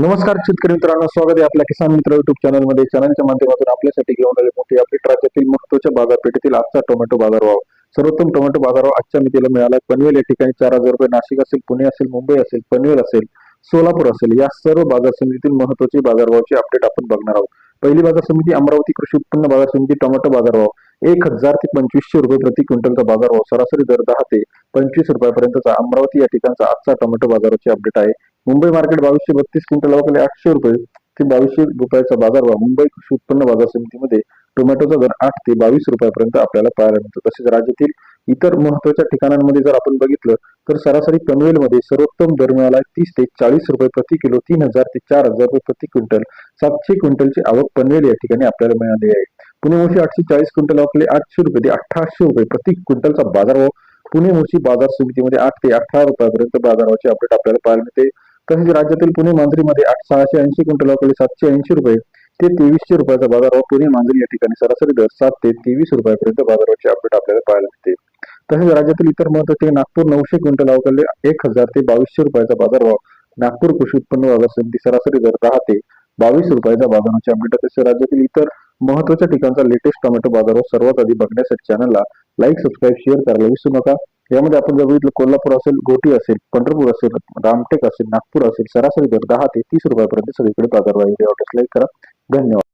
नमस्कार शेतकरी मित्रांनो, स्वागत आहे आपल्या किसान मित्र युट्यूब चॅनलमध्ये. चॅनलच्या माध्यमातून आपल्यासाठी घेऊन आले मोठी अपडेट. राज्यातील महत्त्वाच्या बाजारपेठेतील आजचा टोमॅटो बाजारभाव. सर्वोत्तम टोमॅटो बाजारभाव आजच्या मितीला मिळाला. पनवेल या ठिकाणी 4,000 रुपये, नाशिक असेल, पुणे असेल, मुंबई असेल, पनवेल असेल, सोलापूर असेल, या सर्व बाजार समितीतील महत्त्वाची बाजारभावाची अपडेट आपण बघणार आहोत. पहिली बाजार समिती अमरावती कृषी उत्पन्न बाजार समिती. टोमॅटो बाजारभाव 1,000 ते 2,500 रुपये प्रति क्विंटलचा बाजारभाव. सरासरी दर 10 ते 25 रुपयापर्यंतचा अमरावती या ठिकाणचा आजचा टोमॅटो बाजाराची अपडेट आहे. मुंबई मार्केट 2232 क्विंटल अवकाळी 800 रुपये ते 2200 रुपयाचा बाजारभाव. मुंबई कृषी उत्पन्न बाजार समितीमध्ये टोमॅटोचा दर 8 ते 22 रुपयापर्यंत आपल्याला पाहायला मिळतो. तसेच राज्यातील इतर महत्त्वाच्या ठिकाणांमध्ये जर आपण बघितलं तर सरासरी पनवेलमध्ये सर्वोत्तम दर मिळाला 30 ते 40 रुपये प्रति किलो, 3,000 ते 4,000 रुपये प्रति क्विंटल. 700 क्विंटलची आवक पनवेल या ठिकाणी आपल्याला मिळाली आहे. पुणे मोशी 840 क्विंटल अवकाळी 800 रुपये ते 1,800 रुपये प्रति क्विंटलचा बाजारभाव. पुणे मोशी बाजार समितीमध्ये 8 ते 18 रुपयापर्यंत बाजाराची अपडेट आपल्याला पाहायला मिळते. तसेच राज्यातील पुणे मांजरीमध्ये 680 क्विंटल अवकाळी 780 रुपये ते 2,300 रुपयाचा बाजारभाव. पुणे मांजरी या ठिकाणी सरासरी दर 7 ते 23 रुपयापर्यंत बाजाराची अपडेट आपल्याला पाहायला मिळते. तसेच राज्यातील इतर महत्त्वाचे नागपूर 900 क्विंटल अवकाळी 1,000 ते 2,200 रुपयाचा बाजारभाव. नागपूर कृषी उत्पन्न बाजार समिती सरासरी दर 10 ते 22 रुपयाचा बाजाराची अपडेट. तसेच राज्यातील इतर महत्त्वाच्या ठिकाणचा लेटेस्ट टोमॅटो बाजारभाव सर्वात आधी बघण्यासाठी चॅनलला लाईक, सबस्क्राईब, शेअर करायला विसरू नका. यामध्ये आपण जर बघितलं कोल्हापूर असेल, गोटी असेल, पंढरपूर असेल, रामटेक असेल, नागपूर असेल, सरासरी दर 10 ते 30 रुपयापर्यंत सगळीकडे बाजारभाव. लाईक करा. धन्यवाद.